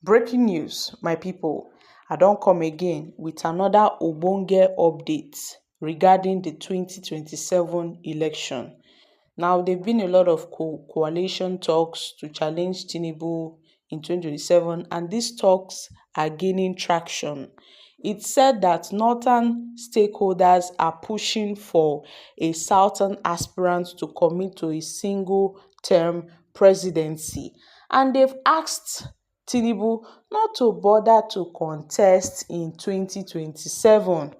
Breaking news, my people. I don't come again with another ogbonge update regarding the 2027 election. Now, there've been a lot of coalition talks to challenge Tinubu in 2027, and these talks are gaining traction. It's said that northern stakeholders are pushing for a southern aspirant to commit to a single term presidency, and they've asked Tinubu not to bother to contest in 2027.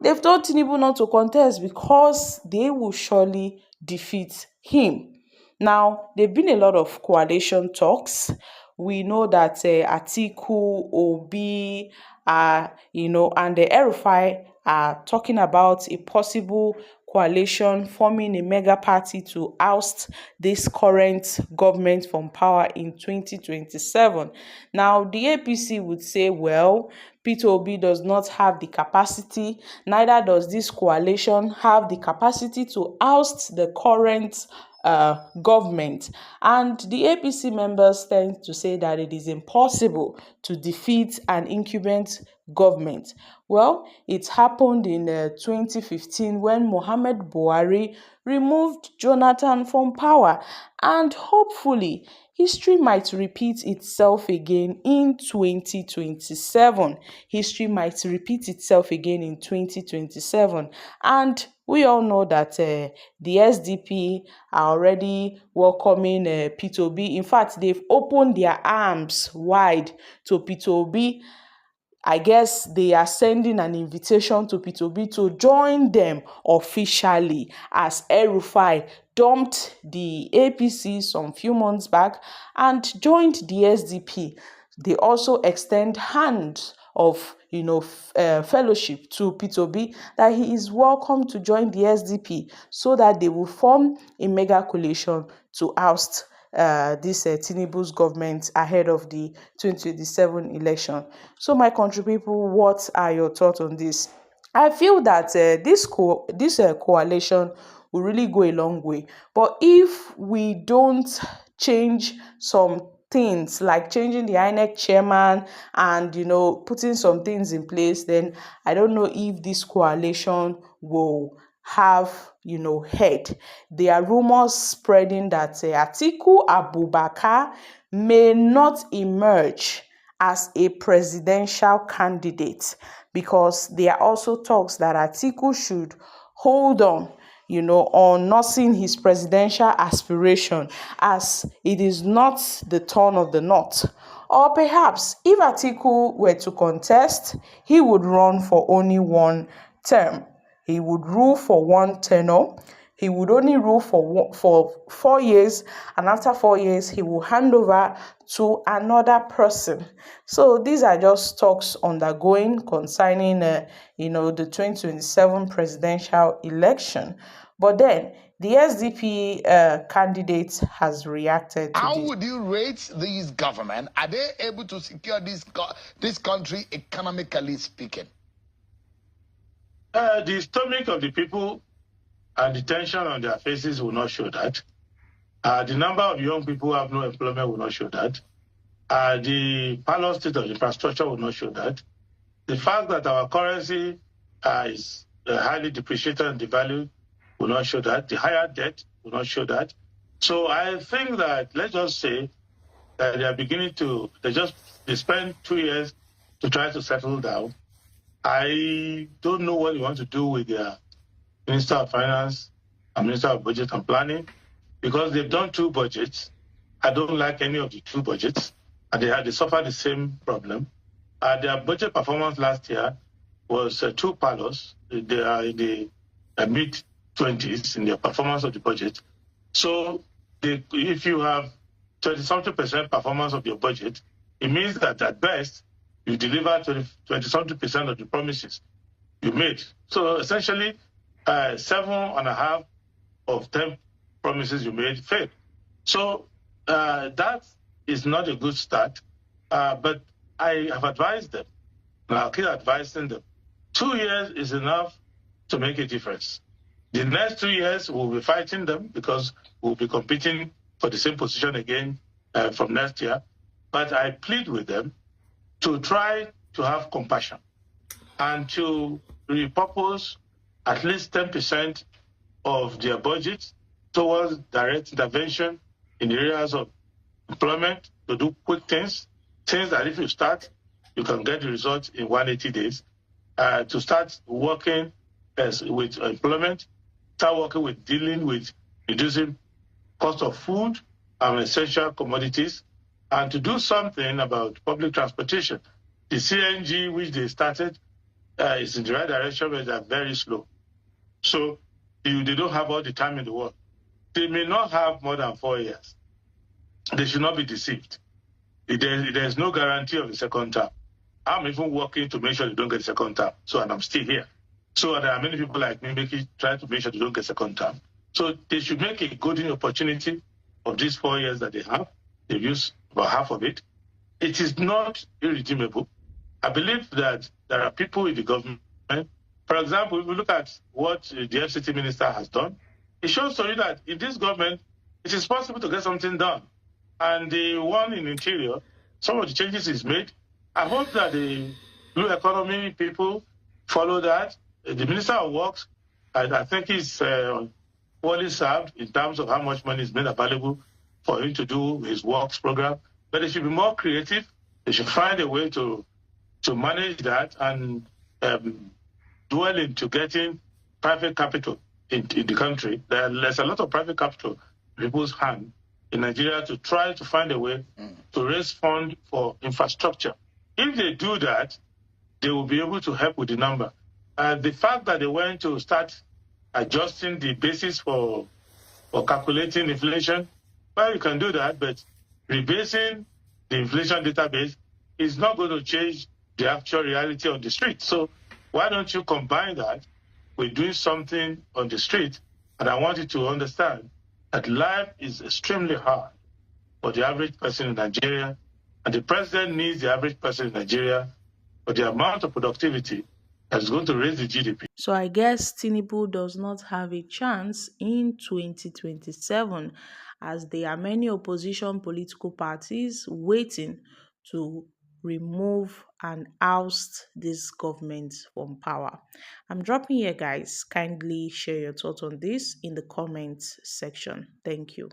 They've told Tinubu not to contest because they will surely defeat him. Now, there have been a lot of coalition talks. We know that Atiku, Obi, and the El-Rufai are talking about a possible coalition forming a mega party to oust this current government from power in 2027. Now, the APC would say, well, Peter Obi does not have the capacity, neither does this coalition have the capacity to oust the current government. And the APC members tend to say that it is impossible to defeat an incumbent government. Well, it happened in 2015 when Muhammad Buhari removed Jonathan from power, and hopefully history might repeat itself again in 2027. History might repeat itself again in 2027. And we all know that the SDP are already welcoming Peter Obi. In fact, they've opened their arms wide to Peter Obi. I guess they are sending an invitation to Peter Obi to join them officially, as El-Rufai dumped the APC some few months back and joined the SDP. They also extend hands of fellowship to Peter Obi, that he is welcome to join the SDP so that they will form a mega coalition to oust this Tinubu's government ahead of the 2027 election. So, my country people, what are your thoughts on this? I feel that this coalition will really go a long way. But if we don't change some things, like changing the INEC chairman and putting some things in place, then I don't know if this coalition will have head. There are rumors spreading that Atiku Abubakar may not emerge as a presidential candidate, because there are also talks that Atiku should hold on nursing his presidential aspiration, as it is not the turn of the North. Or perhaps if Atiku were to contest, he would run for only one term. He would rule for one tenure. He would only rule for 4 years, and after 4 years, he will hand over to another person. So these are just talks undergoing concerning, the 2027 presidential election. But then the SDP candidate has reacted to How this. would you rate these government? Are they able to secure this country economically speaking? The stomach of the people and the tension on their faces will not show that. The number of young people who have no employment will not show that. The parallel state of infrastructure will not show that. The fact that our currency is highly depreciated and devalued will not show that. The higher debt will not show that. So I think that, let's just say that they are beginning to, they spend 2 years to try to settle down. I don't know what you want to do with their Minister of Finance and Minister of Budget and Planning, because they've done 2 budgets. I don't like any of the 2 budgets, and they suffered the same problem. Their budget performance last year was 2 parlors. They are in the mid-20s in their performance of the budget. So if you have 20-something% performance of your budget, it means that at best, you deliver 20-something% of the promises you made. So essentially, 7.5 of 10 promises you made failed. So that is not a good start. But I have advised them, and I'll keep advising them. 2 years is enough to make a difference. The next 2 years, we'll be fighting them because we'll be competing for the same position again from next year. But I plead with them to try to have compassion and to repurpose at least 10% of their budget towards direct intervention in the areas of employment, to do quick things that if you start, you can get the results in 180 days, to start working with employment, start working with dealing with reducing cost of food and essential commodities, and to do something about public transportation. The CNG, which they started, is in the right direction, but they're very slow. So they don't have all the time in the world. They may not have more than 4 years. They should not be deceived. There's no guarantee of the second term. I'm even working to make sure they don't get a second term. And I'm still here. So there are many people like me trying to make sure they don't get second term. So they should make a golden opportunity of these 4 years that they have. They've used about half of it. It is not irredeemable. I believe that there are people in the government. For example, if we look at what the FCT minister has done, it shows to you that in this government, it is possible to get something done. And the one in Interior, some of the changes is made. I hope that the blue economy people follow that. The Minister of Works, I think he's poorly served in terms of how much money is made available for him to do his works program. But they should be more creative. They should find a way to manage that and dwell into getting private capital in the country. There's a lot of private capital in people's hands in Nigeria to try to find a way to raise funds for infrastructure. If they do that, they will be able to help with the number. The fact that they went to start adjusting the basis for calculating inflation, well, you can do that, but rebasing the inflation database is not going to change the actual reality on the street. So why don't you combine that with doing something on the street? And I want you to understand that life is extremely hard for the average person in Nigeria, and the president needs the average person in Nigeria for the amount of productivity that is going to raise the GDP. So I guess Tinubu does not have a chance in 2027, as there are many opposition political parties waiting to remove and oust this government from power. I'm dropping here, guys. Kindly share your thoughts on this in the comments section. Thank you.